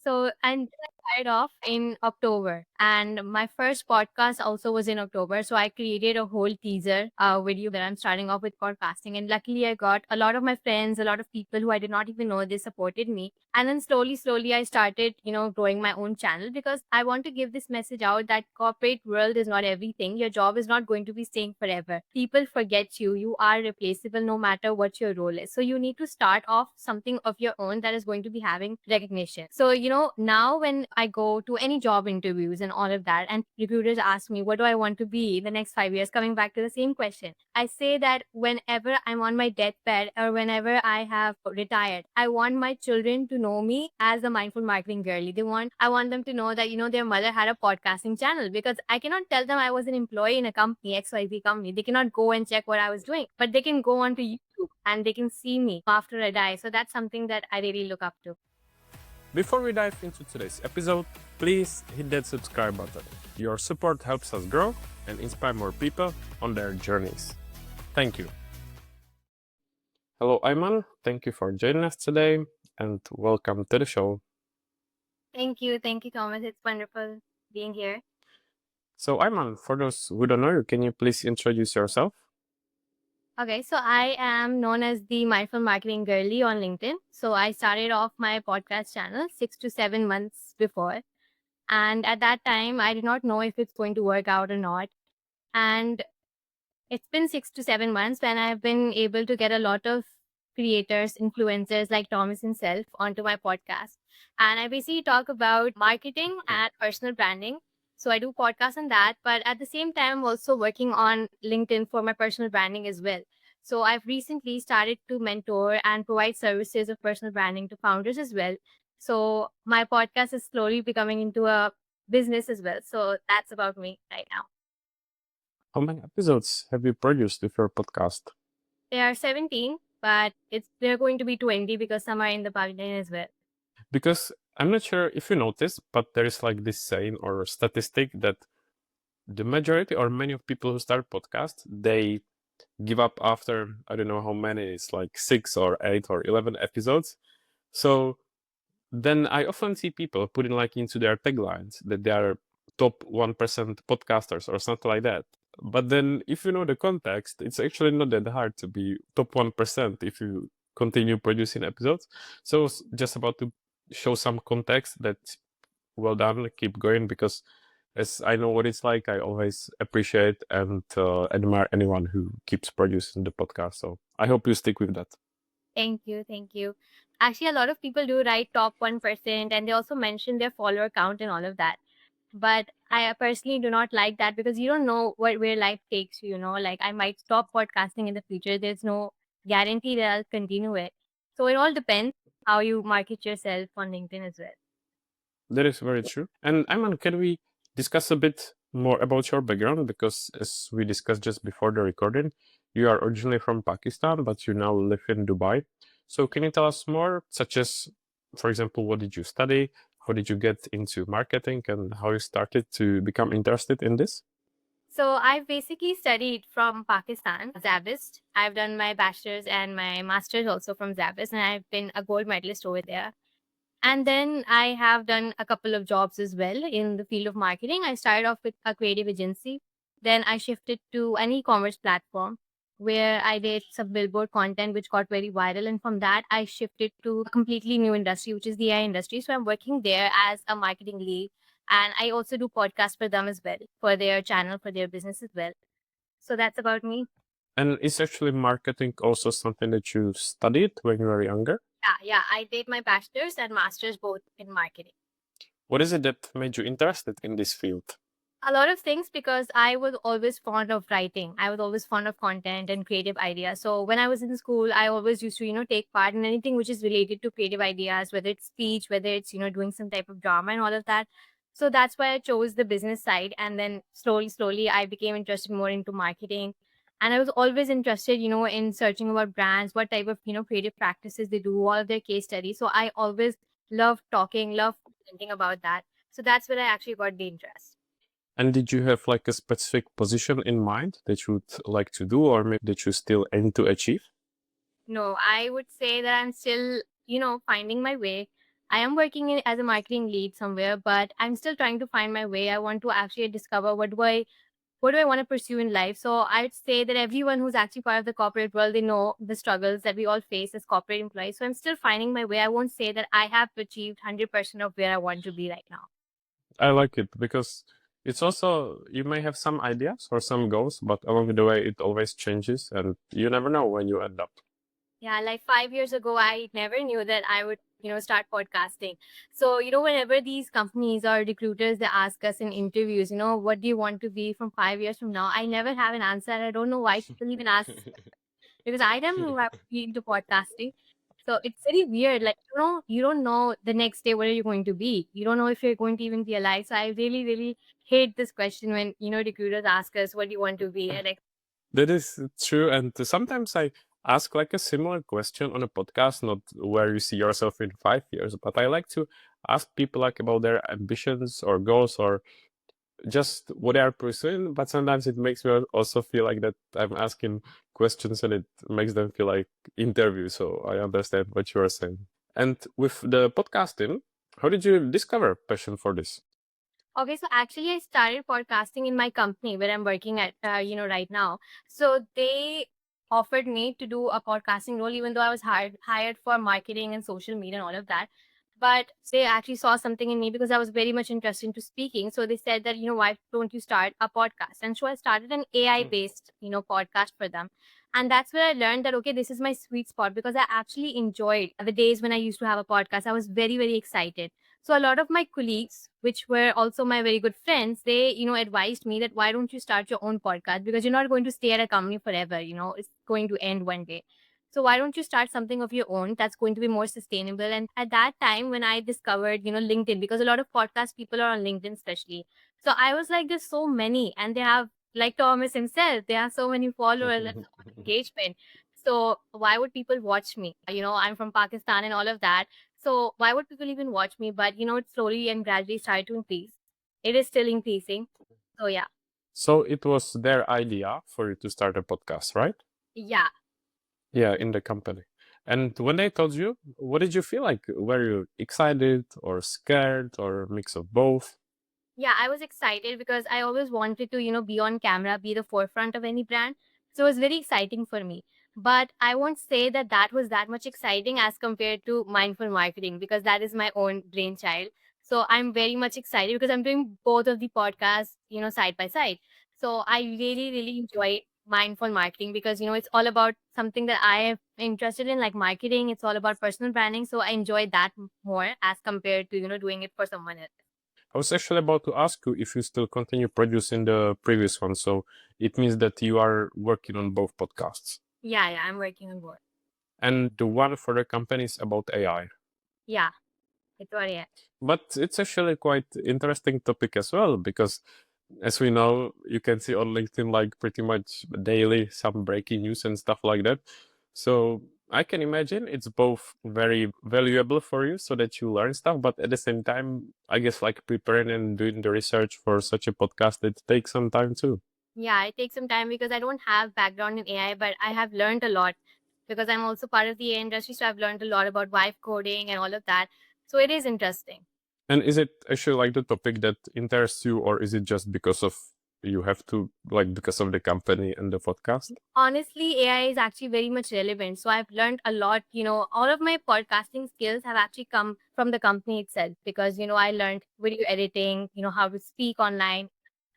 So, and I started off in October, and my first podcast also was in October. So, I created a whole teaser video that I'm starting off with podcasting. And luckily, I got a lot of my friends, a lot of people who I did not even know they supported me. And then slowly, I started, growing my own channel because I want to give this message out that corporate world is not everything. Your job is not going to be staying forever. People forget you. You are replaceable no matter what your role is. So you need to start off something of your own that is going to be having recognition. So, now when I go to any job interviews and all of that, and recruiters ask me, what do I want to be in the next 5 years? Coming back to the same question, I say that whenever I'm on my deathbed or whenever I have retired, I want my children to know me as a mindful marketing girly. I want them to know that, their mother had a podcasting channel because I cannot tell them I was an employee in a company, XYZ company. They cannot go and check what I was doing, but they can go onto YouTube and they can see me after I die. So that's something that I really look up to. Before we dive into today's episode, please hit that subscribe button. Your support helps us grow and inspire more people on their journeys. Thank you. Hello, Aiman. Thank you for joining us today and welcome to the show. Thank you. Thank you, Thomas. It's wonderful being here. So, Aiman, for those who don't know you, can you please introduce yourself? Okay, so I am known as the Mindful Marketing Girly on LinkedIn. So I started off my podcast channel 6 to 7 months before. And at that time, I did not know if it's going to work out or not. And it's been 6 to 7 months when I've been able to get a lot of creators, influencers like Thomas himself onto my podcast. And I basically talk about marketing and personal branding. So I do podcasts on that, but at the same time, I'm also working on LinkedIn for my personal branding as well. So I've recently started to mentor and provide services of personal branding to founders as well. So my podcast is slowly becoming into a business as well. So that's about me right now. How many episodes have you produced with your podcast? There are 17, but they're going to be 20 because some are in the pipeline as well. Because I'm not sure if you noticed, but there is like this saying or statistic that the majority or many of people who start podcasts, they give up after, I don't know how many, it's like 6 or 8 or 11 episodes. So then I often see people putting like into their taglines that they are top 1% podcasters or something like that. But then if you know the context, it's actually not that hard to be top 1% if you continue producing episodes. So just about to show some context that well done, keep going, because as I know what it's like, I always appreciate and admire anyone who keeps producing the podcast. So I hope you stick with that. Thank you. Thank you. Actually, a lot of people do write top 1%, and they also mention their follower count and all of that. But I personally do not like that because you don't know where life takes you, like I might stop podcasting in the future. There's no guarantee that I'll continue it. So it all depends how you market yourself on LinkedIn as well. That is very true. And Ayman, can we discuss a bit more about your background? Because as we discussed just before the recording, you are originally from Pakistan, but you now live in Dubai. So can you tell us more, such as, for example, what did you study? How did you get into marketing and how you started to become interested in this? So I've basically studied from Pakistan, Zabist. I've done my bachelor's and my master's also from Zabist, and I've been a gold medalist over there. And then I have done a couple of jobs as well in the field of marketing. I started off with a creative agency. Then I shifted to an e-commerce platform where I did some billboard content, which got very viral. And from that, I shifted to a completely new industry, which is the AI industry. So I'm working there as a marketing lead. And I also do podcasts for them as well, for their channel, for their business as well. So that's about me. And is actually marketing also something that you studied when you were younger? Yeah. I did my bachelor's and master's both in marketing. What is it that made you interested in this field? A lot of things because I was always fond of writing. I was always fond of content and creative ideas. So when I was in school, I always used to, take part in anything which is related to creative ideas, whether it's speech, whether it's, doing some type of drama and all of that. So that's why I chose the business side. And then slowly, I became interested more into marketing. And I was always interested, in searching about brands, what type of, creative practices they do, all of their case studies. So I always loved talking, loved thinking about that. So that's where I actually got the interest. And did you have like a specific position in mind that you would like to do or maybe that you still aim to achieve? No, I would say that I'm still, finding my way. I am working as a marketing lead somewhere, but I'm still trying to find my way. I want to actually discover what do I want to pursue in life. So I'd say that everyone who's actually part of the corporate world, they know the struggles that we all face as corporate employees. So I'm still finding my way. I won't say that I have achieved 100% of where I want to be right now. I like it because it's also, you may have some ideas or some goals, but along the way it always changes and you never know when you end up. Yeah, like 5 years ago, I never knew that I would, start podcasting. So, whenever these companies or recruiters, they ask us in interviews, what do you want to be from 5 years from now? I never have an answer. I don't know why people even ask, because I don't know who I would be into podcasting. So it's very weird. Like, you don't know the next day what are you going to be. You don't know if you're going to even be alive. So I really, really hate this question when, recruiters ask us, what do you want to be? And like, That is true. And sometimes I ask like a similar question on a podcast, not where you see yourself in 5 years, but I like to ask people like about their ambitions or goals or just what they are pursuing. But sometimes it makes me also feel like that I'm asking questions and it makes them feel like interview. So I understand what you are saying. And with the podcasting, how did you discover passion for this? okay, so actually, I started podcasting in my company where I'm working at, right now. So they offered me to do a podcasting role, even though I was hired for marketing and social media and all of that. But they actually saw something in me because I was very much interested into speaking. So they said that, why don't you start a podcast? And so I started an AI based, podcast for them. And that's where I learned that, okay, this is my sweet spot because I actually enjoyed the days when I used to have a podcast. I was very, very excited. So a lot of my colleagues, which were also my very good friends, they, advised me that why don't you start your own podcast? Because you're not going to stay at a company forever, it's going to end one day. So why don't you start something of your own that's going to be more sustainable? And at that time when I discovered, LinkedIn, because a lot of podcast people are on LinkedIn especially. So I was like, there's so many and they have like Thomas himself, they have so many followers and so much engagement. So why would people watch me? I'm from Pakistan and all of that, so why would people even watch me? But it slowly and gradually started to increase. It is still increasing. So yeah. So it was their idea for you to start a podcast, right? Yeah. Yeah, in the company. And when they told you, what did you feel like? Were you excited or scared or a mix of both? Yeah, I was excited because I always wanted to, be on camera, be the forefront of any brand. So it was very exciting for me. But I won't say that that was that much exciting as compared to mindful marketing because that is my own brainchild. So I'm very much excited because I'm doing both of the podcasts, side by side. So I really, really enjoy mindful marketing because, it's all about something that I am interested in, like marketing. It's all about personal branding. So I enjoy that more as compared to, doing it for someone else. I was actually about to ask you if you still continue producing the previous one. So it means that you are working on both podcasts. Yeah, yeah, I'm working on board. And the one for the company is about AI. Yeah, it's all yeah. But it's actually quite interesting topic as well because as we know, you can see on LinkedIn like pretty much daily some breaking news and stuff like that. So I can imagine it's both very valuable for you so that you learn stuff, but at the same time, I guess like preparing and doing the research for such a podcast, it takes some time too. Yeah, it takes some time because I don't have background in AI, but I have learned a lot because I'm also part of the AI industry. So I've learned a lot about vibe coding and all of that. So it is interesting. And is it actually like the topic that interests you, or is it just because of you have to like because of the company and the podcast? Honestly, AI is actually very much relevant. So I've learned a lot. All of my podcasting skills have actually come from the company itself because, I learned video editing, how to speak online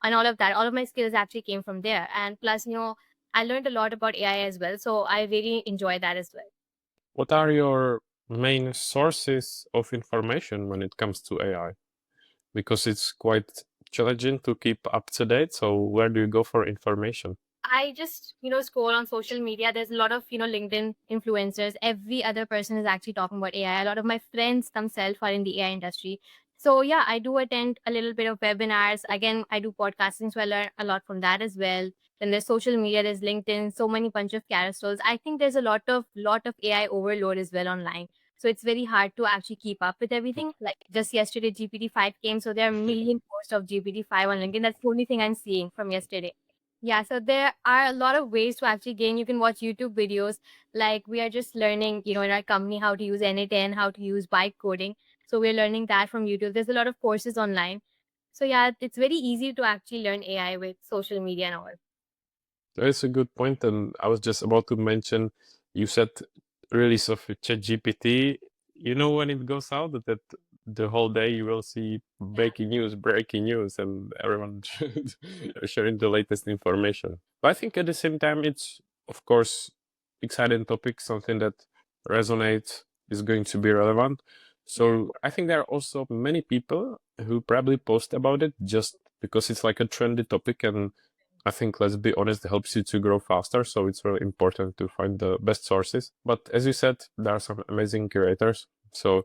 and all of that. All of my skills actually came from there. And plus, I learned a lot about AI as well. So I really enjoy that as well. What are your main sources of information when it comes to AI? Because it's quite challenging to keep up to date. So where do you go for information? I just, scroll on social media. There's a lot of, LinkedIn influencers. Every other person is actually talking about AI. A lot of my friends themselves are in the AI industry. So yeah, I do attend a little bit of webinars. Again, I do podcasting, so I learn a lot from that as well. Then there's social media, there's LinkedIn, so many bunch of carousels. I think there's a lot of AI overload as well online. So it's very hard to actually keep up with everything. Like just yesterday, GPT-5 came, so there are a million posts of GPT-5 on LinkedIn. That's the only thing I'm seeing from yesterday. Yeah, so there are a lot of ways to actually gain. You can watch YouTube videos. Like we are just learning, in our company how to use n how to use byte coding. So we're learning that from YouTube. There's a lot of courses online. So yeah, it's very easy to actually learn AI with social media and all. That is a good point, and I was just about to mention, you said release of ChatGPT. You know when it goes out that the whole day you will see breaking news, and everyone sharing the latest information. But I think at the same time, it's of course exciting topic, something that resonates, is going to be relevant. Yeah. So I think there are also many people who probably post about it just because it's like a trendy topic, and I think, let's be honest, it helps you to grow faster. So it's really important to find the best sources. But as you said, there are some amazing curators. So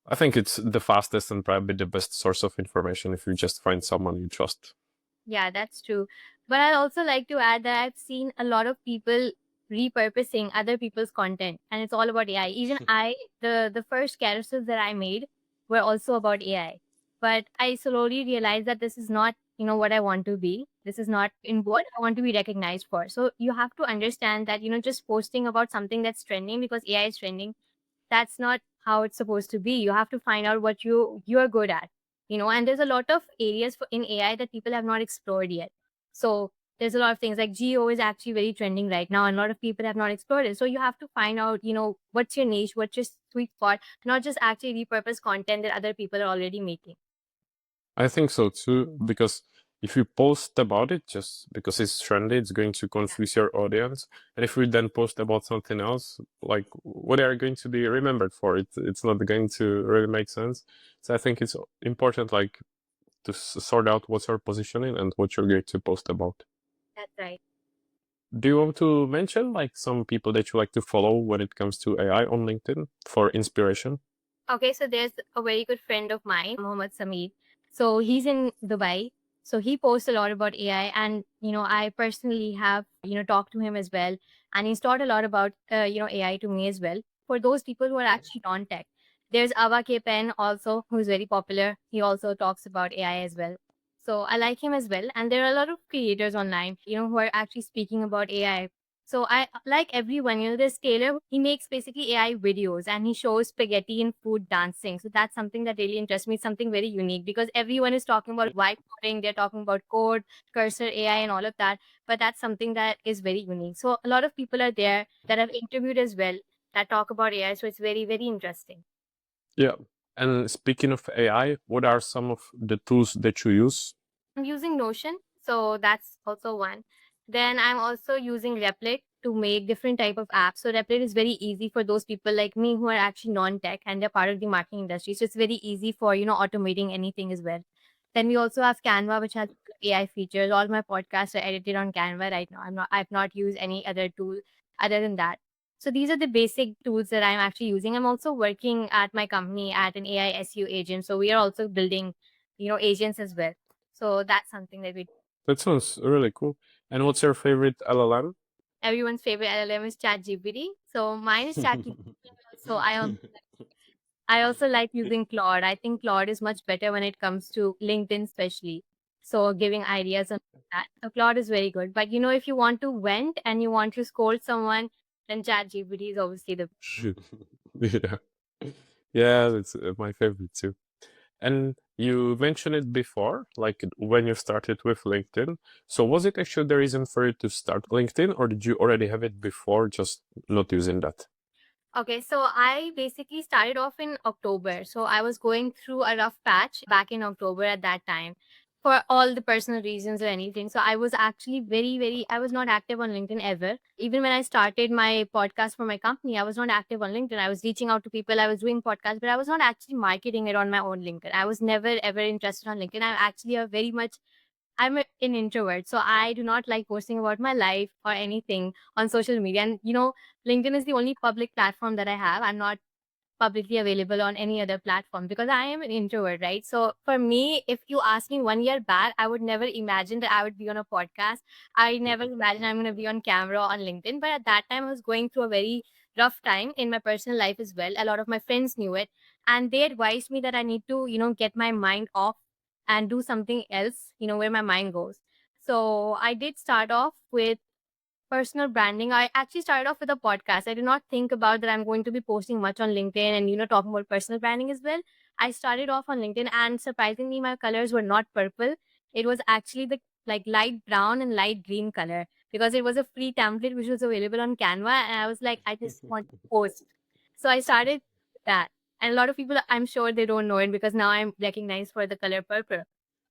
I think it's the fastest and probably the best source of information if you just find someone you trust. Yeah, that's true. But I'd also like to add that I've seen a lot of people repurposing other people's content, and it's all about AI. Even I, the first carousels that I made were also about AI. But I slowly realized that this is not, what I want to be. This is not in what I want to be recognized for. So you have to understand that, just posting about something that's trending because AI is trending, that's not how it's supposed to be. You have to find out what you're good at, and there's a lot of areas in AI that people have not explored yet. So there's a lot of things like geo is actually very trending right now, and a lot of people have not explored it. So you have to find out, what's your niche, what's your sweet spot, not just actually repurpose content that other people are already making. I think so too, because if you post about it just because it's trendy, it's going to confuse your audience. And if you then post about something else, like what are you going to be remembered for? It's not going to really make sense. So I think it's important, like, to sort out what's your positioning and what you're going to post about. That's right. Do you want to mention like some people that you like to follow when it comes to AI on LinkedIn for inspiration? Okay, so there's a very good friend of mine, Mohammed Sameed. So he's in Dubai. So he posts a lot about AI, and I personally have talked to him as well, and he's taught a lot about AI to me as well. For those people who are actually non-tech, there's Ava K Pen also, who's very popular. He also talks about AI as well. So I like him as well, and there are a lot of creators online, who are actually speaking about AI. So I like everyone, the scaler, he makes basically AI videos and he shows spaghetti and food dancing. So that's something that really interests me, something very unique because everyone is talking about whiteboarding, they're talking about code, cursor AI and all of that. But that's something that is very unique. So a lot of people are there that I've interviewed as well that talk about AI. So it's very, very interesting. Yeah. And speaking of AI, what are some of the tools that you use? I'm using Notion, so that's also one. Then I'm also using Replit to make different type of apps. So Replit is very easy for those people like me who are actually non-tech and they're part of the marketing industry. So it's very easy for automating anything as well. Then we also have Canva, which has AI features. All my podcasts are edited on Canva right now. I've not used any other tool other than that. So these are the basic tools that I'm actually using. I'm also working at my company at an AI SEO agent. So we are also building, agents as well. So that's something that we That sounds really cool. And what's your favorite LLM? everyone's favorite LLM is ChatGPT. So mine is ChatGPT. So I also like using Claude. I think Claude is much better when it comes to LinkedIn, especially. So giving ideas on that. So Claude is very good. But if you want to vent and you want to scold someone, then ChatGPT is obviously the. Yeah. Yeah, that's my favorite too. And you mentioned it before, like when you started with LinkedIn. So was it actually the reason for you to start LinkedIn, or did you already have it before, just not using that? Okay, so I basically started off in October. So I was going through a rough patch back in October at that time for all the personal reasons or anything. So I was actually very, very, I was not active on LinkedIn ever. Even when I started my podcast for my company, I was not active on LinkedIn. I was reaching out to people, I was doing podcasts, but I was not actually marketing it on my own LinkedIn. I was never, ever interested on LinkedIn. I'm actually a very much an introvert, so I do not like posting about my life or anything on social media. And LinkedIn is the only public platform that I have. I'm not publicly available on any other platform because I am an introvert, right? So for me, if you ask me 1 year back, I would never imagine that I would be on a podcast. I never imagined I'm going to be on camera on LinkedIn. But at that time, I was going through a very rough time in my personal life as well. A lot of my friends knew it, and they advised me that I need to, get my mind off and do something else, where my mind goes. So I did start off with personal branding. I actually started off with a podcast. I did not think about that I'm going to be posting much on LinkedIn and talking about personal branding as well. I started off on LinkedIn, and surprisingly, my colors were not purple. It was actually the like light brown and light green color because it was a free template which was available on Canva. And I was like, I just want to post. So I started with that. And a lot of people, I'm sure they don't know it because now I'm recognized for the color purple.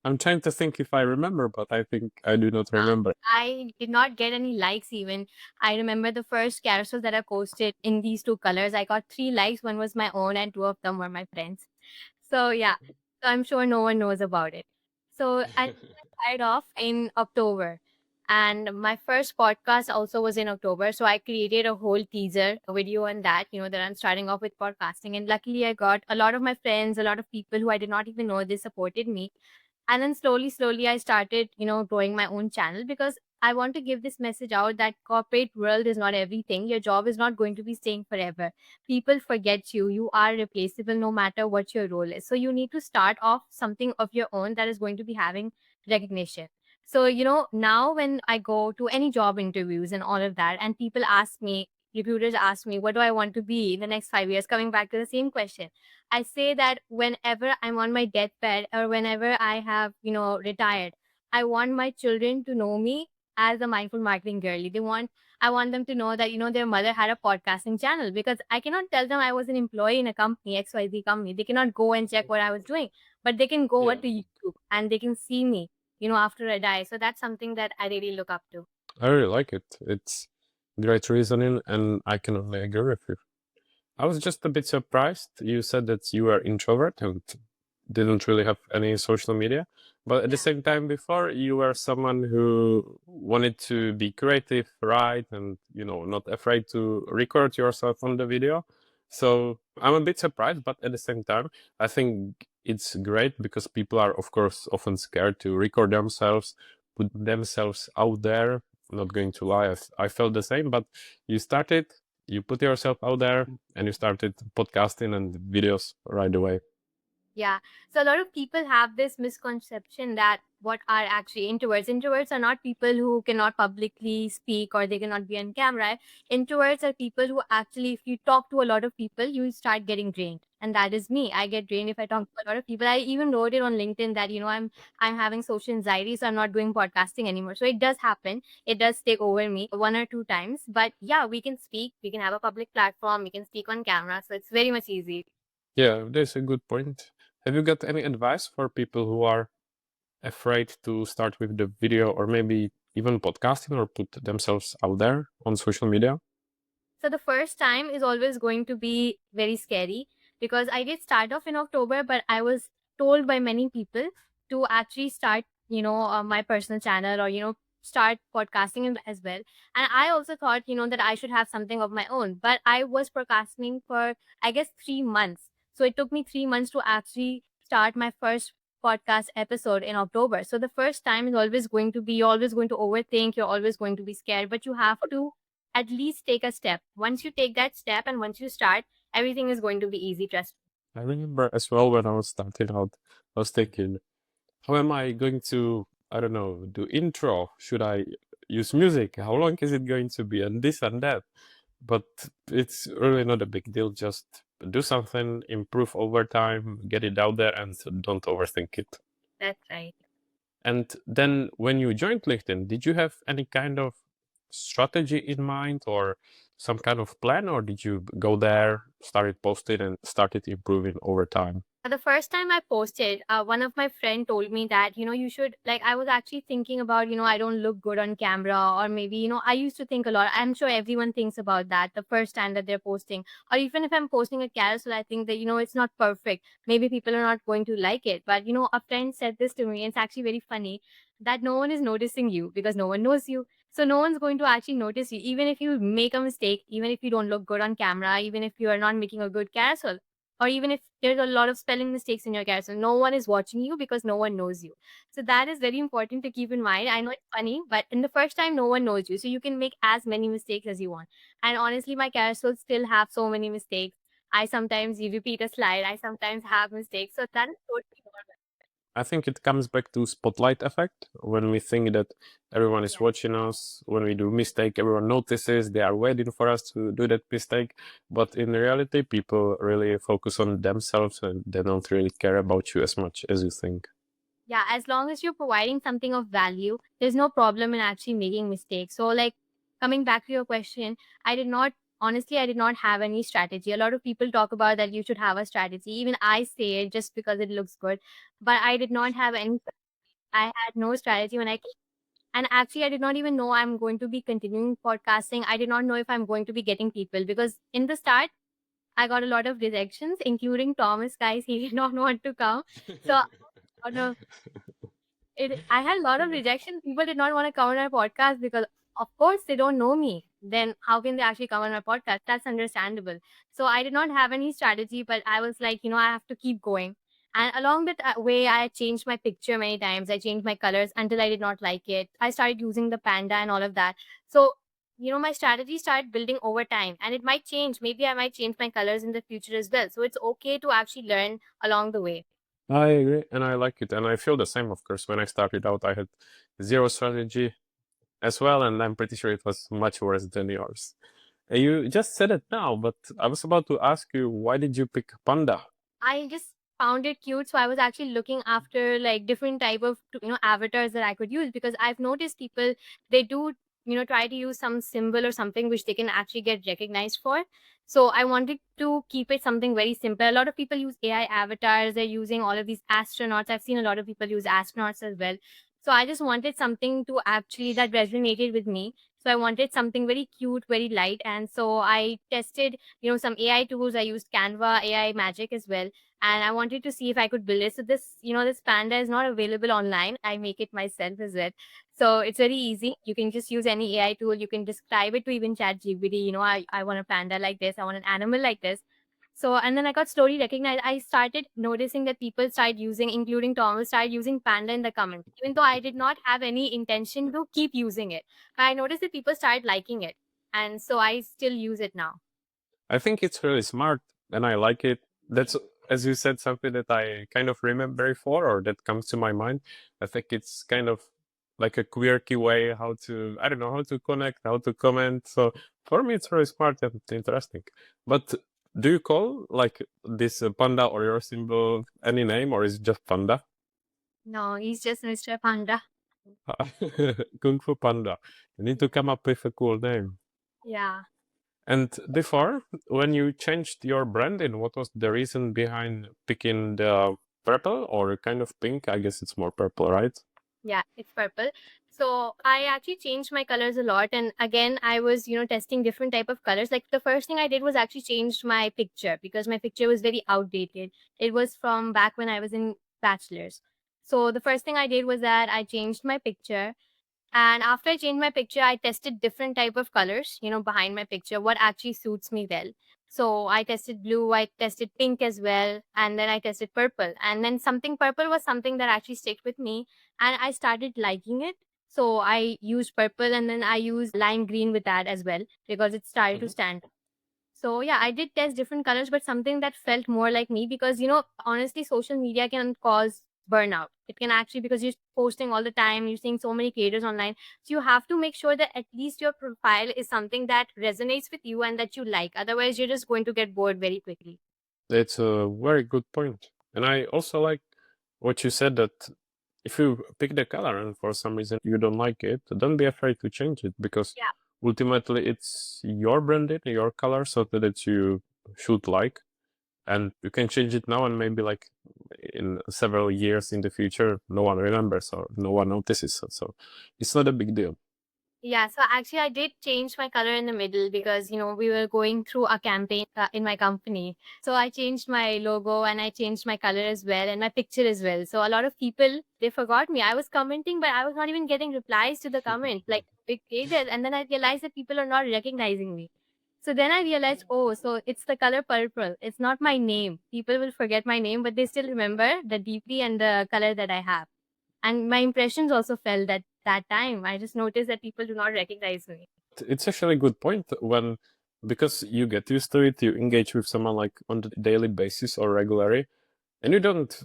I'm trying to think if I remember, but I think I do not remember. I did not get any likes even. I remember the first carousel that I posted in these two colors. I got 3 likes. One was my own, and two of them were my friends. So yeah, so I'm sure no one knows about it. So I started off in October, and my first podcast also was in October. So I created a whole teaser a video on that. That I'm starting off with podcasting, and luckily I got a lot of my friends, a lot of people who I did not even know they supported me. And then slowly I started growing my own channel because I want to give this message out that corporate world is not everything. Your job is not going to be staying forever. People forget you. You are replaceable no matter what your role is. So you need to start off something of your own that is going to be having recognition. So now when I go to any job interviews and all of that, and people ask me, recruiters ask me, what do I want to be in the next 5 years, coming back to the same question, I say that whenever I'm on my deathbed or whenever I have, retired, I want my children to know me as a mindful marketing girly. I want them to know that, their mother had a podcasting channel because I cannot tell them I was an employee in a company, XYZ company. They cannot go and check what I was doing, but they can go over Yeah. to YouTube and they can see me, after I die. So that's something that I really look up to. I really like it. It's great reasoning, and I can only agree with you. I was just a bit surprised. You said that you were introvert and didn't really have any social media, but at the Yeah. same time, before you were someone who wanted to be creative, write, and not afraid to record yourself on the video. So I'm a bit surprised, but at the same time, I think it's great because people are, of course, often scared to record themselves, put themselves out there. I'm not going to lie, I felt the same, but you started, you put yourself out there, and you started podcasting and videos right away. Yeah. So a lot of people have this misconception that what are actually introverts. Introverts are not people who cannot publicly speak or they cannot be on camera. Introverts are people who actually, if you talk to a lot of people, you start getting drained. And that is me. I get drained if I talk to a lot of people. I even wrote it on LinkedIn that, I'm having social anxiety, so I'm not doing podcasting anymore. So it does happen. It does take over me one or two times. But yeah, we can speak, we can have a public platform, we can speak on camera. So it's very much easy. Yeah, that's a good point. Have you got any advice for people who are afraid to start with the video or maybe even podcasting or put themselves out there on social media? So the first time is always going to be very scary because I did start off in October, but I was told by many people to actually start, my personal channel or, start podcasting as well. And I also thought, that I should have something of my own, but I was procrastinating for, I guess, 3 months. So it took me 3 months to actually start my first podcast episode in October. So the first time is always going to be, you're always going to overthink, you're always going to be scared, but you have to at least take a step. Once you take that step and once you start, everything is going to be easy. Trust I remember as well when I was starting out, I was thinking, how am I going to, I don't know, do intro? Should I use music? How long is it going to be? And this and that. But it's really not a big deal. Just do something, improve over time, get it out there, and don't overthink it. that's right. And then when you joined LinkedIn, did you have any kind of strategy in mind or some kind of plan, or did you go there, started posting, and started improving over time? The first time I posted, one of my friend told me that, you should like, I was actually thinking about, I don't look good on camera, or maybe, I used to think a lot. I'm sure everyone thinks about that the first time that they're posting, or even if I'm posting a carousel, I think that, it's not perfect. Maybe people are not going to like it. But, a friend said this to me, and it's actually very funny that no one is noticing you because no one knows you. So no one's going to actually notice you, even if you make a mistake, even if you don't look good on camera, even if you are not making a good carousel, or even if there's a lot of spelling mistakes in your carousel, no one is watching you because no one knows you. So that is very important to keep in mind. I know it's funny, but in the first time, no one knows you. So you can make as many mistakes as you want. And honestly, my carousels still have so many mistakes. I sometimes you repeat a slide. I sometimes have mistakes. So that is totally normal. I think it comes back to spotlight effect when we think that everyone is watching us. When we do mistake, everyone notices. They are waiting for us to do that mistake. But in reality, people really focus on themselves and they don't really care about you as much as you think. Yeah, as long as you're providing something of value, there's no problem in actually making mistakes. So, like, coming back to your question, I did not, honestly, I did not have any strategy. A lot of people talk about that you should have a strategy. Even I say it just because it looks good, but I did not have any. I had no strategy when I came. And actually, I did not even know I'm going to be continuing podcasting. I did not know if I'm going to be getting people because in the start, I got a lot of rejections, including Thomas, guys. He did not want to come. So, on a I had a lot of rejection. People did not want to come on my podcast because, of course, they don't know me. Then how can they actually come on my podcast? That's understandable. So I did not have any strategy, but I was like, I have to keep going. And along that way, I changed my picture many times. I changed my colors until I did not like it. I started using the panda and all of that. So, my strategy started building over time and it might change. Maybe I might change my colors in the future as well. So it's okay to actually learn along the way. I agree, and I like it, and I feel the same. Of course, when I started out, I had zero strategy as well, and I'm pretty sure it was much worse than yours. You just said it now, but I was about to ask you, why did you pick Panda? I just found it cute, so I was actually looking after like different type of avatars that I could use because I've noticed people they do try to use some symbol or something which they can actually get recognized for. So I wanted to keep it something very simple. A lot of people use AI avatars. They're using all of these astronauts. I've seen a lot of people use astronauts as well. So I just wanted something to actually that resonated with me. So I wanted something very cute, very light, and so I tested some AI tools. I used Canva, AI Magic as well, and I wanted to see if I could build it. So this panda is not available online. I make it myself as well. So it's very easy. You can just use any AI tool. You can describe it to even chat GPT. I want a panda like this. I want an animal like this. So, and then I got slowly recognized. I started noticing that people started using, including Thomas, started using panda in the comments, even though I did not have any intention to keep using it. But I noticed that people started liking it. And so I still use it now. I think it's really smart, and I like it. That's, as you said, something that I kind of remember before, or that comes to my mind. I think it's kind of like a quirky way how to, I don't know, how to connect, how to comment. So for me, it's really smart and interesting. But do you call like this panda or your symbol any name, or is it just panda? No, he's just Mr. Panda. Kung Fu Panda. You need to come up with a cool name. Yeah. And before, when you changed your branding, what was the reason behind picking the purple or kind of pink? I guess it's more purple, right? Yeah, it's purple. So I actually changed my colors a lot. And again, I was, testing different type of colors. Like the first thing I did was actually changed my picture because my picture was very outdated. It was from back when I was in bachelor's. So the first thing I did was that I changed my picture. And after I changed my picture, I tested different type of colors, behind my picture, what actually suits me well. So I tested blue, I tested pink as well, and then I tested purple. And then something purple was something that actually stuck with me, and I started liking it. So I used purple, and then I used lime green with that as well because it started to Mhm. stand. So yeah, I did test different colors, but something that felt more like me because honestly, social media can cause burnout. It can actually because you're posting all the time, you're seeing so many creators online. So you have to make sure that at least your profile is something that resonates with you and that you like. Otherwise, you're just going to get bored very quickly. It's a very good point. And I also like what you said that if you pick the color and for some reason you don't like it, don't be afraid to change it because Yeah. ultimately it's your branding, your color, something that you should like. And you can change it now and maybe like in several years in the future no one remembers or no one notices, so it's not a big deal. Yeah, so actually, I did change my color in the middle because we were going through a campaign in my company. So I changed my logo and I changed my color as well and my picture as well. So a lot of people they forgot me. I was commenting, but I was not even getting replies to the comment like big pages. And then I realized that people are not recognizing me. So then I realized, oh, so it's the color purple. It's not my name. People will forget my name, but they still remember the DP and the color that I have. And my impressions also fell that time. I just noticed that people do not recognize me. It's actually a good point when, because you get used to it, you engage with someone like on the daily basis or regularly, and you don't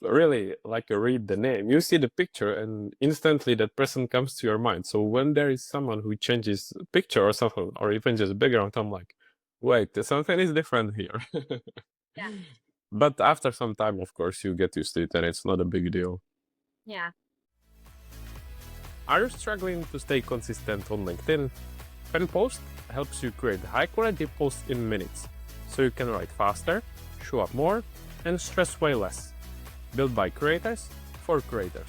really like read the name. You see the picture and instantly that person comes to your mind. So when there is someone who changes picture or something, or even just background, I'm like, wait, something is different here. Yeah. But after some time, of course, you get used to it and it's not a big deal. Yeah. Are you struggling to stay consistent on LinkedIn? FenPost helps you create high quality posts in minutes, so you can write faster, show up more, and stress way less. Built by creators for creators.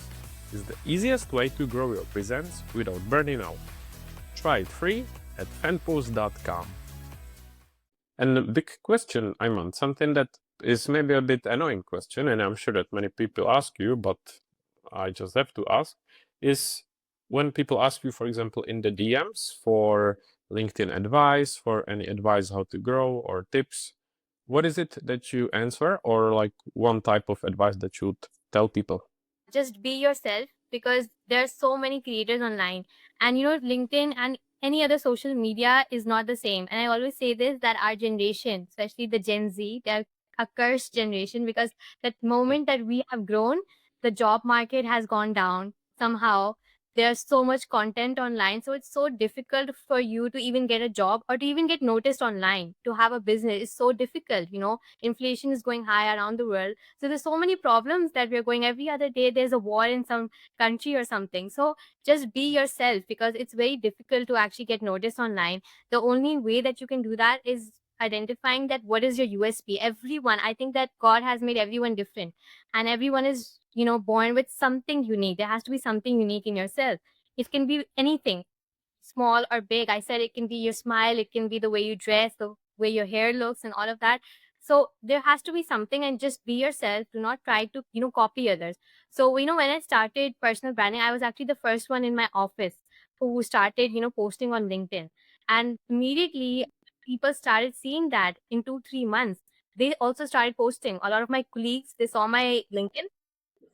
Is the easiest way to grow your presence without burning out. Try it free at FenPost.com. And a big question, Aiman, something that is maybe a bit annoying question, and I'm sure that many people ask you, but I just have to ask, is when people ask you, for example, in the DMs for LinkedIn advice, for any advice how to grow or tips, what is it that you answer, or like one type of advice that you would tell people? Just be yourself, because there's so many creators online, and LinkedIn and any other social media is not the same. And I always say this, that our generation, especially the Gen Z, they're a cursed generation, because that moment that we have grown, the job market has gone down somehow. There's so much content online, so it's so difficult for you to even get a job or to even get noticed online. To have a business is so difficult. Inflation is going high around the world, so there's so many problems that we're going every other day. There's a war in some country or something. So just be yourself, because it's very difficult to actually get noticed online. The only way that you can do that is identifying that what is your USP. Everyone, I think that God has made everyone different, and everyone is, born with something unique. There has to be something unique in yourself. It can be anything, small or big. I said it can be your smile, it can be the way you dress, the way your hair looks, and all of that. So there has to be something, and just be yourself. Do not try to, copy others. So, when I started personal branding, I was actually the first one in my office who started, posting on LinkedIn. And immediately people started seeing that in 2, 3 months. They also started posting. A lot of my colleagues, they saw my LinkedIn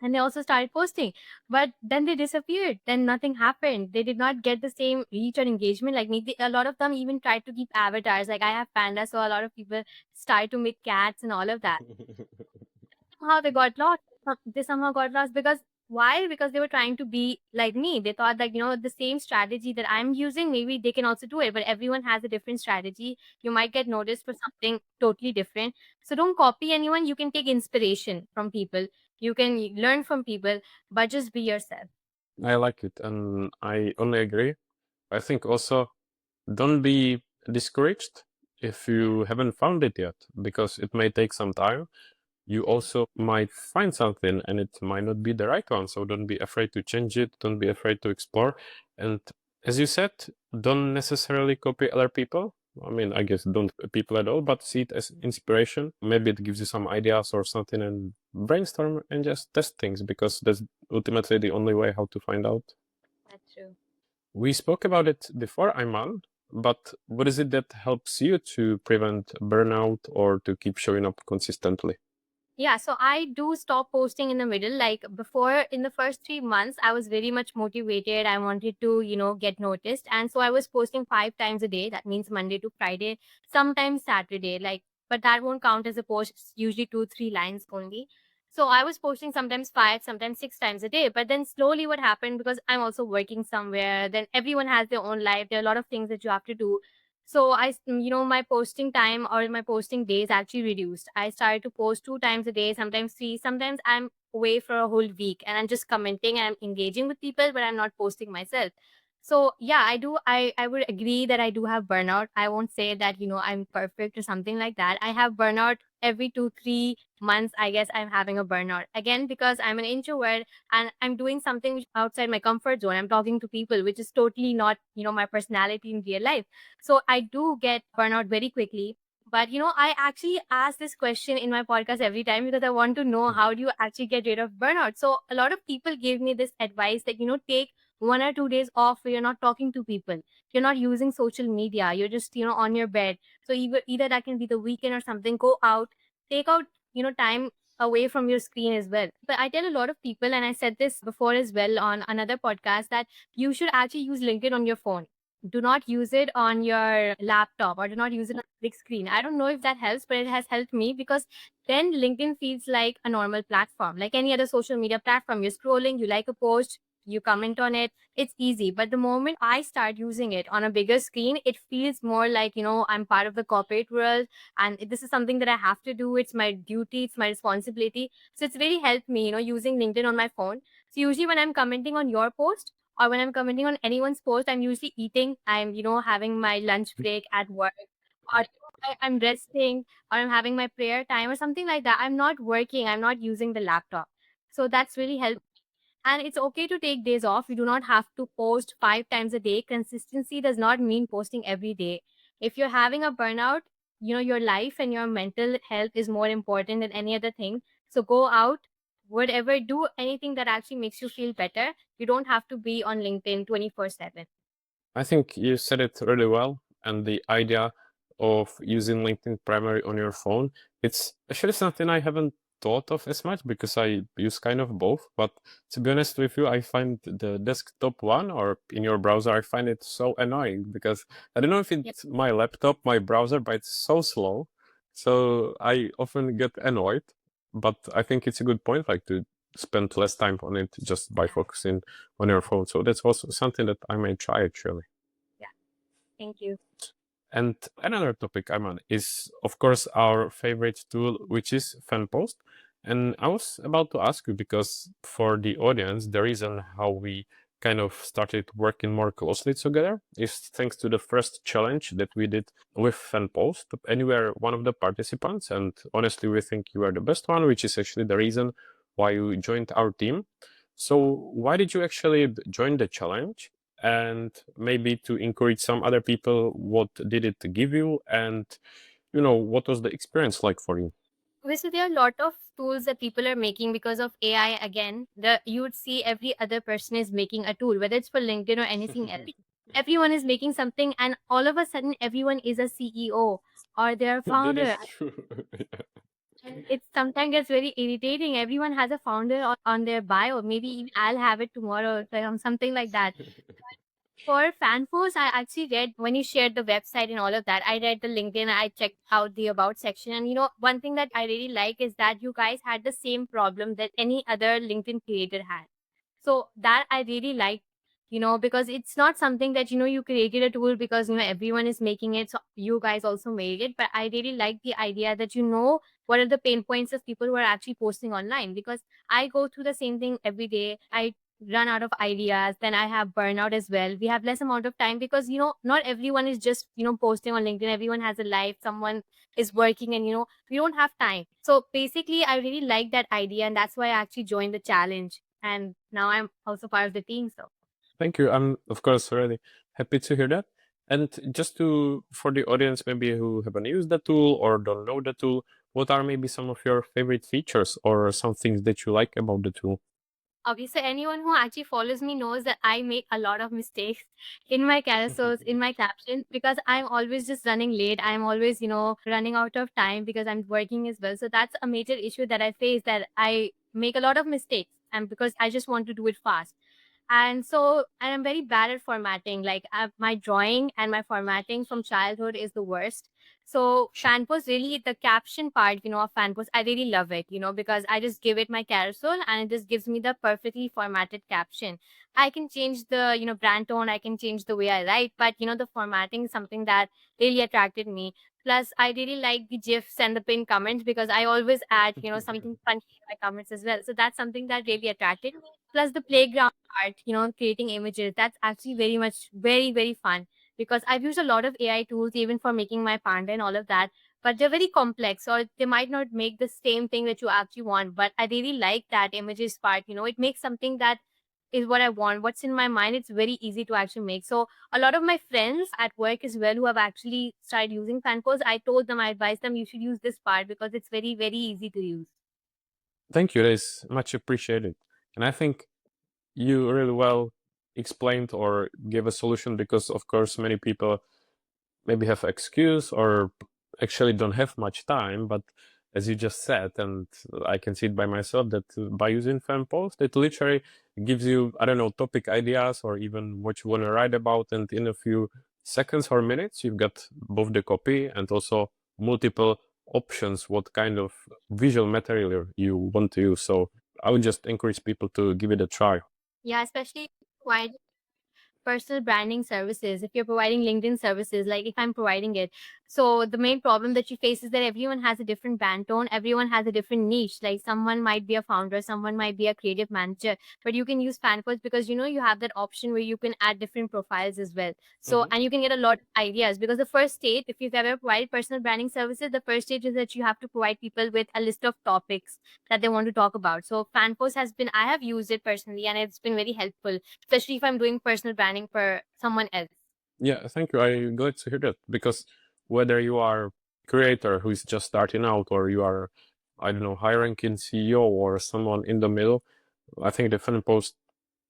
and they also started posting, but then they disappeared. Then nothing happened. They did not get the same reach or engagement like me. A lot of them even tried to keep avatars. Like, I have Panda, so a lot of people started to make cats and all of that. Somehow they got lost. They somehow got lost, because why? Because they were trying to be like me. They thought that, the same strategy that I'm using, maybe they can also do it. But everyone has a different strategy. You might get noticed for something totally different. So don't copy anyone. You can take inspiration from people. You can learn from people, but just be yourself. I like it, and I only agree. I think also don't be discouraged if Yeah, you haven't found it yet, because it may take some time. You true. also might find something and it might not be the right one. So don't be afraid to change it. Don't be afraid to explore. And as you said, don't necessarily copy other people. I mean, I guess don't copy people at all, but see it as inspiration. Maybe it gives you some ideas or something, and brainstorm and just test things, because that's ultimately the only way how to find out. That's true. We spoke about it before, Aiman, but what is it that helps you to prevent burnout or to keep showing up consistently? Yeah, so I do stop posting in the middle. Like, before, in the first 3 months, I was very much motivated. I wanted to, get noticed. And so I was posting 5 times a day. That means Monday to Friday, sometimes Saturday. Like, but that won't count as a post. It's usually 2, 3 lines only. So I was posting sometimes 5, sometimes 6 times a day. But then slowly what happened, because I'm also working somewhere, then everyone has their own life. There are a lot of things that you have to do. So my posting time or my posting days actually reduced. I started to post 2 times a day, sometimes three. Sometimes I'm away for a whole week and I'm just commenting and I'm engaging with people, but I'm not posting myself. So yeah, I do. I would agree that I do have burnout. I won't say that I'm perfect or something like that. I have burnout every 2, 3 months. I guess I'm having a burnout again, because I'm an introvert and I'm doing something outside my comfort zone. I'm talking to people, which is totally not my personality in real life. So I do get burnout very quickly. But I actually ask this question in my podcast every time, because I want to know, how do you actually get rid of burnout? So a lot of people give me this advice that, take 1 or 2 days off where you're not talking to people. You're not using social media. You're just, on your bed. So either that can be the weekend or something. Go out, take out, time away from your screen as well. But I tell a lot of people, and I said this before as well on another podcast, that you should actually use LinkedIn on your phone. do not use it on your laptop or do not use it on big screen. I don't know if that helps, but it has helped me because then LinkedIn feels like a normal platform, like any other social media platform. You're scrolling, you like a post, you comment on it, it's easy. But the moment I start using it on a bigger screen, it feels more like, I'm part of the corporate world and this is something that I have to do. It's my duty, it's my responsibility. So it's really helped me, using LinkedIn on my phone. So usually when I'm commenting on your post, or when I'm commenting on anyone's post, I'm usually eating. I'm, having my lunch break at work, or I'm resting, or I'm having my prayer time, or something like that. I'm not working. I'm not using the laptop. So that's really helped. And it's okay to take days off. You do not have to post 5 times a day. Consistency does not mean posting every day. If you're having a burnout, your life and your mental health is more important than any other thing. So go out, whatever, do anything that actually makes you feel better. You don't have to be on LinkedIn 24/7. I think you said it really well, and the idea of using LinkedIn primary on your phone, it's actually something I haven't thought of as much because I use kind of both. But to be honest with you, I find the desktop one or in your browser, I find it so annoying because I don't know if Yep. it's my laptop, my browser, but it's so slow. So I often get annoyed. But I think it's a good point, like to spend less time on it just by focusing on your phone. So that's also something that I may try actually. Yeah. Thank you. And another topic, Aiman, is of course our favorite tool, which is FenPost. And I was about to ask you because for the audience, the reason how we kind of started working more closely together is thanks to the first challenge that we did with FenPost. And you were one of the participants, and honestly, we think you are the best one, which is actually the reason why you joined our team. So, why did you actually join the challenge? And maybe to encourage some other people, what did it give you? And, what was the experience like for you? Obviously, there are a lot of tools that people are making because of AI. Again, the you would see every other person is making a tool, whether it's for LinkedIn or anything else. Everyone is making something, and all of a sudden, everyone is a CEO or their That founder. is true. And it sometimes gets very irritating. Everyone has a founder on their bio. Maybe even I'll have it tomorrow, or something like that. For FanFoes, I actually read when you shared the website and all of that. I read the LinkedIn, I checked out the about section. And one thing that I really like is that you guys had the same problem that any other LinkedIn creator had. So that I really like, because it's not something that, you created a tool because, everyone is making it. So you guys also made it. But I really like the idea that, what are the pain points of people who are actually posting online, because I go through the same thing every day. I run out of ideas, then I have burnout as well. We have less amount of time because, not everyone is just, posting on LinkedIn. Everyone has a life, someone is working, and we don't have time. So basically I really like that idea, and that's why I actually joined the challenge, and now I'm also part of the team. So Thank you. I'm, of course, really happy to hear that. And just for the audience, maybe who haven't used the tool or don't know the tool, what are maybe some of your favorite features or some things that you like about the tool? okay, so anyone who actually follows me knows that I make a lot of mistakes in my carousels, in my captions, because I'm always just running late. I'm always, running out of time because I'm working as well. So that's a major issue that I face, that I make a lot of mistakes, and because I just want to do it fast. And I'm very bad at formatting. Like my drawing and my formatting from childhood is the worst. So FanPost, really, the caption part, of FanPost, I really love it, because I just give it my carousel and it just gives me the perfectly formatted caption. I can change the, brand tone, I can change the way I write, but the formatting is something that really attracted me. Plus, I really like the GIFs and the pinned comments because I always add, something funny in my comments as well. So that's something that really attracted me. Plus the playground part, creating images, that's actually very much, very, very fun, because I've used a lot of AI tools even for making my Panda and all of that, but they're very complex, or they might not make the same thing that you actually want. But I really like that images part, it makes something that is what I want, what's in my mind. It's very easy to actually make. So a lot of my friends at work as well who have actually started using FanPost, I told them, I advised them, you should use this part because it's very, very easy to use. Thank you. That is much appreciated. And I think you really well explained or gave a solution because, of course, many people maybe have excuse or actually don't have much time, but as you just said, and I can see it by myself that by using FenPost, it literally gives you, I don't know, topic ideas or even what you want to write about, and in a few seconds or minutes, you've got both the copy and also multiple options what kind of visual material you want to use. So I would just encourage people to give it a try. Yeah, especially why personal branding services, if you're providing LinkedIn services, like if I'm providing it. So the main problem that you face is that everyone has a different brand tone, everyone has a different niche. Like someone might be a founder, someone might be a creative manager, but you can use FanFods because you have that option where you can add different profiles as well. So Mhm. and you can get a lot of ideas because the first stage, if you've ever provided personal branding services, the first stage is that you have to provide people with a list of topics that they want to talk about. So FanFods has been, I have used it personally and it's been very helpful, especially if I'm doing personal branding for someone else. Yeah, thank you. I'm glad to hear that because whether you are creator who is just starting out or you are, I don't know, high-ranking CEO or someone in the middle, I think the FenPost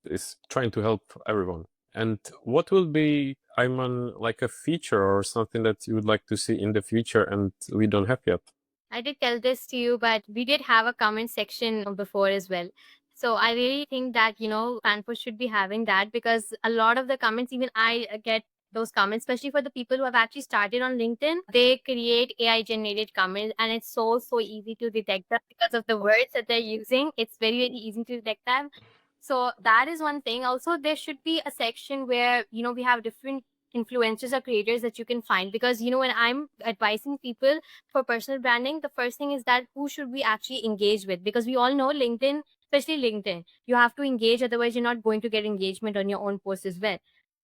is trying to help everyone. And what will be, Ayman, like a feature or something that you would like to see in the future and we don't have yet? I did tell this to you, but we did have a comment section before as well. So I really think that, FanPost should be having that because a lot of the comments, even I get those comments, especially for the people who have actually started on LinkedIn, they create AI generated comments and it's so easy to detect them because of the words that they're using. It's very easy to detect them. So that is one thing. Also, there should be a section where, we have different influencers or creators that you can find because, when I'm advising people for personal branding, the first thing is that who should we actually engage with? Because we all know LinkedIn, especially LinkedIn, you have to engage, otherwise, you're not going to get engagement on your own post as well,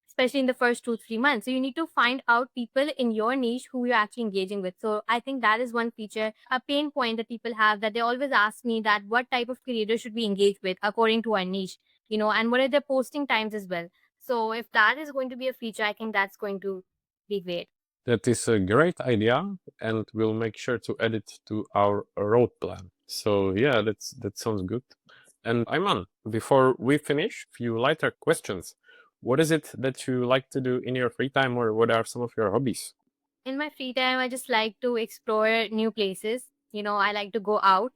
especially in the first 2 3 months. So you need to find out people in your niche who you're actually engaging with. So I think that is one feature, a pain point that people have, that they always ask me that what type of creator should we engage with according to our niche, and what are their posting times as well. So if that is going to be a feature, I think that's going to be great. That is a great idea, and we'll make sure to add it to our road plan. So yeah, that sounds good. And Ayman, before we finish, few lighter questions. What is it that you like to do in your free time, or what are some of your hobbies? In my free time, I just like to explore new places. I like to go out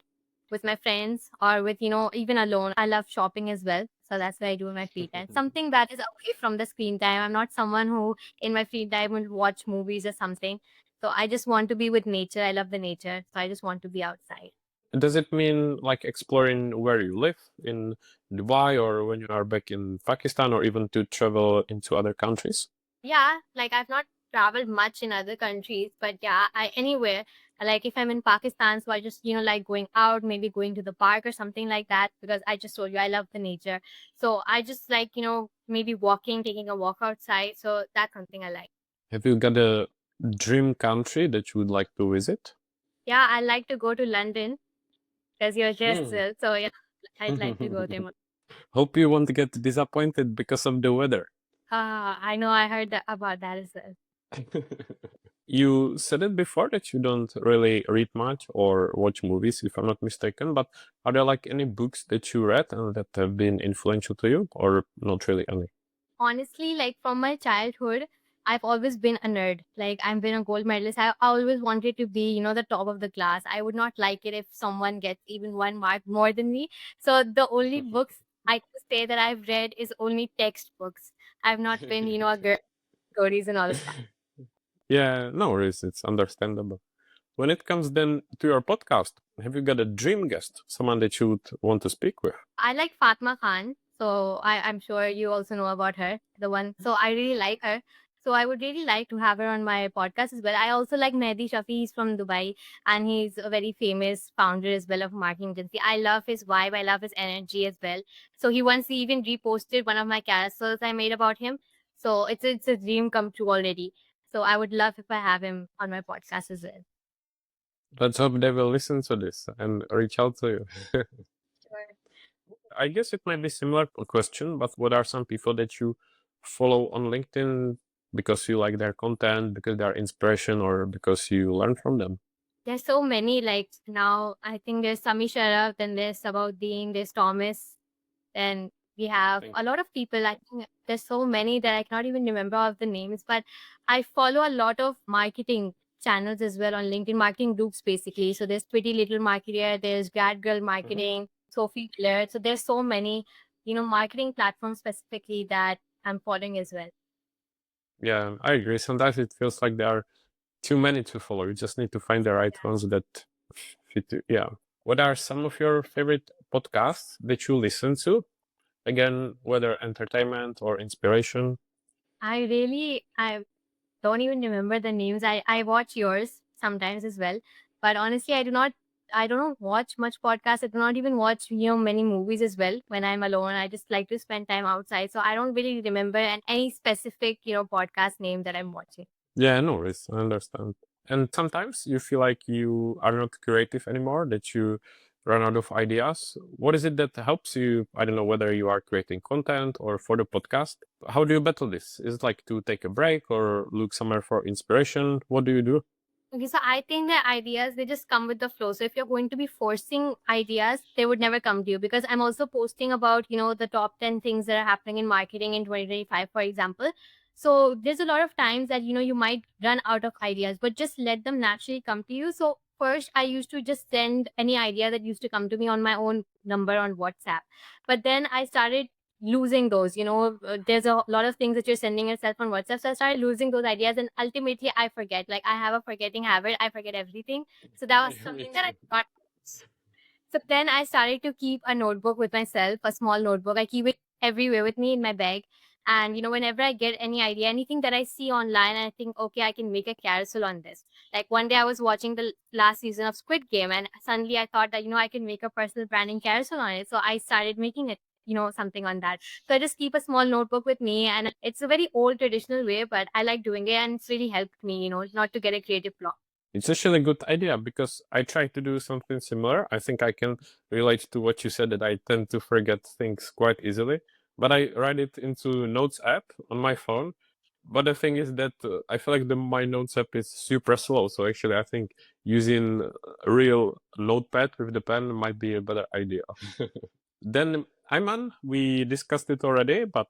with my friends or with, even alone. I love shopping as well. So that's what I do in my free time. Something that is away from the screen time. I'm not someone who in my free time will watch movies or something. So I just want to be with nature. I love the nature. So I just want to be outside. Does it mean like exploring where you live in Dubai or when you are back in Pakistan or even to travel into other countries? Yeah, like I've not traveled much in other countries, but yeah, I anywhere. Like if I'm in Pakistan, so I just like going out, maybe going to the park or something like that because I just told you I love the nature. So I just like maybe walking, taking a walk outside. So that's something I like. Have you got a dream country that you would like to visit? Yeah, I like to go to London because you're just Hmm. so yeah, I'd like to go there. Hope you won't get disappointed because of the weather. I know I heard about that as well. You said it before that you don't really read much or watch movies, if I'm not mistaken, but are there like any books that you read and that have been influential to you, or not really any? Honestly, like from my childhood, I've always been a nerd. Like I've been a gold medalist. I always wanted to be, the top of the class. I would not like it if someone gets even 1 mark more than me. So the only books I could say that I've read is only textbooks. I've not been, a girl stories and all stuff. Yeah, no worries, it's understandable. When it comes then to your podcast, have you got a dream guest, someone that you would want to speak with? I like Fatma Khan, so I'm sure you also know about her, the one. So I really like her. So I would really like to have her on my podcast as well. I also like Mehdi Shafi. He's from Dubai and he's a very famous founder as well of a marketing agency. I love his vibe. I love his energy as well. So he once even reposted one of my carousels I made about him. So it's a dream come true already. So I would love if I have him on my podcast as well. Let's hope they will listen to this and reach out to you. Sure. I guess it might be similar question, but what are some people that you follow on LinkedIn because you like their content, because they are inspiration, or because you learn from them? There's so many, like now I think there's Sami Sharaf, then there's Sabaudin, there's Thomas, then we have Thank a lot of people. I think there's so many that I cannot even remember all of the names, but I follow a lot of marketing channels as well on LinkedIn, marketing groups basically. So there's Pretty Little Marketer, there's Girl Mhm. Marketing, Sophie Claire. So there's so many, marketing platforms specifically that I'm following as well. Yeah, I agree. Sometimes it feels like there are too many to follow. You just need to find the right ones that fit you. Yeah. What are some of your favorite podcasts that you listen to? Again, whether entertainment or inspiration. I don't even remember the names. I watch yours sometimes as well, but honestly, I don't watch much podcasts. I do not even watch many movies as well when I'm alone. I just like to spend time outside, so I don't really remember any specific podcast name that I'm watching. Yeah, no worries. I understand. And sometimes you feel like you are not creative anymore, that you run out of ideas. What is it that helps you? I don't know whether you are creating content or for the podcast. How do you battle this? Is it like to take a break or look somewhere for inspiration? What do you do? Okay, so I think the ideas they just come with the flow. So if you're going to be forcing ideas, they would never come to you because I'm also posting about, the top 10 things that are happening in marketing in 2025, for example. So there's a lot of times that, you might run out of ideas, but just let them naturally come to you. So first, I used to just send any idea that used to come to me on my own number on WhatsApp. But then I started losing those. There's a lot of things that you're sending yourself on WhatsApp. So I started losing those ideas, and ultimately I forget. Like, I have a forgetting habit. I forget everything. So that was Me something that too. I got. So then I started to keep a notebook with myself, a small notebook. I keep it everywhere with me in my bag. And whenever I get any idea, anything that I see online, I think, okay, I can make a carousel on this. Like one day I was watching the last season of Squid Game, and suddenly I thought that I can make a personal branding carousel on it. So I started making it, something on that. So I just keep a small notebook with me, and it's a very old traditional way, but I like doing it, and it's really helped me, not to get a creative block. It's actually a good idea because I try to do something similar. I think I can relate to what you said that I tend to forget things quite easily, but I write it into Notes app on my phone. But the thing is that I feel like my Notes app is super slow. So actually, I think using a real notepad with the pen might be a better idea. Then, Ayman, we discussed it already, but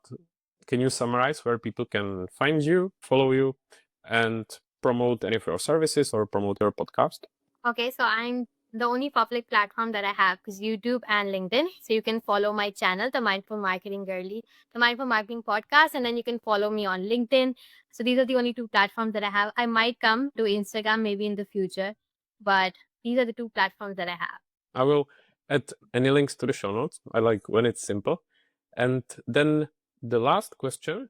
can you summarize where people can find you, follow you, and promote any of your services or promote your podcast? Okay, so I'm the only public platform that I have is YouTube and LinkedIn. So you can follow my channel, the Mindful Marketing Girly, the Mindful Marketing Podcast, and then you can follow me on LinkedIn. So these are the only two platforms that I have. I might come to Instagram maybe in the future, but these are the two platforms that I have. I will add any links to the show notes. I like when it's simple. And then the last question,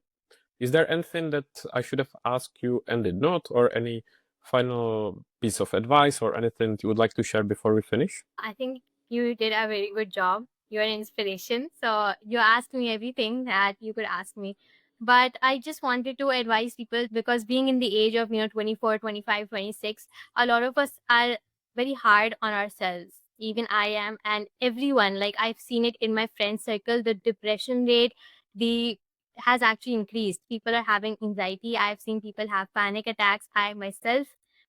is there anything that I should have asked you and did not, or any final piece of advice or anything you would like to share before we finish? I think you did a very good job. You're an inspiration. So you asked me everything that you could ask me. But I just wanted to advise people because being in the age of, 24, 25, 26, a lot of us are very hard on ourselves. Even I am, and everyone, like I've seen it in my friend circle, the depression rate, the has actually increased. People are having anxiety. I've seen people have panic attacks. I myself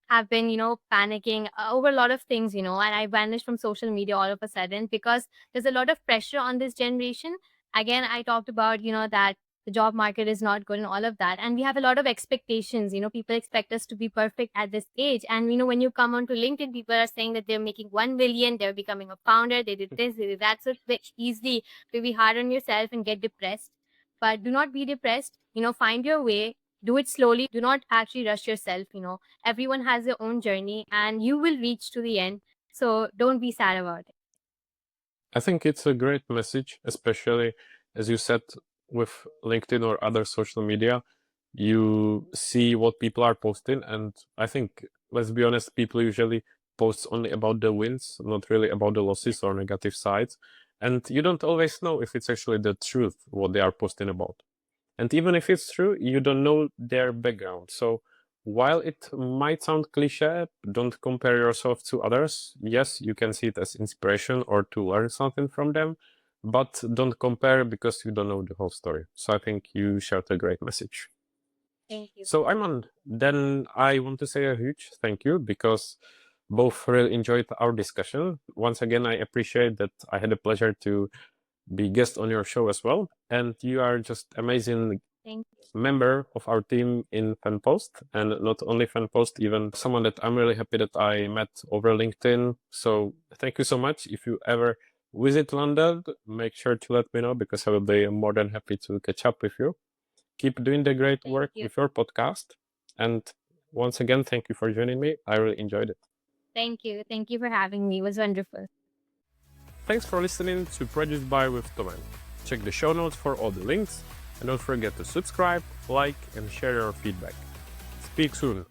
have been, panicking over a lot of things, and I vanished from social media all of a sudden because there's a lot of pressure on this generation. Again, I talked about, that the job market is not good and all of that. And we have a lot of expectations, people expect us to be perfect at this age. And, when you come onto LinkedIn, people are saying that they're making 1 million, they're becoming a founder, they did this, they did that. So it's very easy to be hard on yourself and get depressed. But do not be depressed, find your way, do it slowly, do not actually rush yourself, everyone has their own journey and you will reach to the end. So don't be sad about it. I think it's a great message, especially as you said with LinkedIn or other social media. You see what people are posting, and I think, let's be honest, people usually post only about the wins, not really about the Yeah. losses or negative sides. And you don't always know if it's actually the truth what they are posting about. And even if it's true, you don't know their background. So while it might sound cliche, don't compare yourself to others. Yes, you can see it as inspiration or to learn something from them, but don't compare because you don't know the whole story. So I think you shared a great message. Thank you. So Ayman, then I want to say a huge thank you because both really enjoyed our discussion. Once again, I appreciate that I had the pleasure to be guest on your show as well. And you are just amazing Thank member of our team in FenPost, and not only FenPost, even someone that I'm really happy that I met over LinkedIn. So thank you so much. If you ever visit London, make sure to let me know, because I will be more than happy to catch up with you. Keep doing the great work you. with your podcast. And once again, thank you for joining me. I really enjoyed it. Thank you. Thank you for having me. It was wonderful. Thanks for listening to Produced by with Toman. Check the show notes for all the links, and don't forget to subscribe, like, and share your feedback. Speak soon.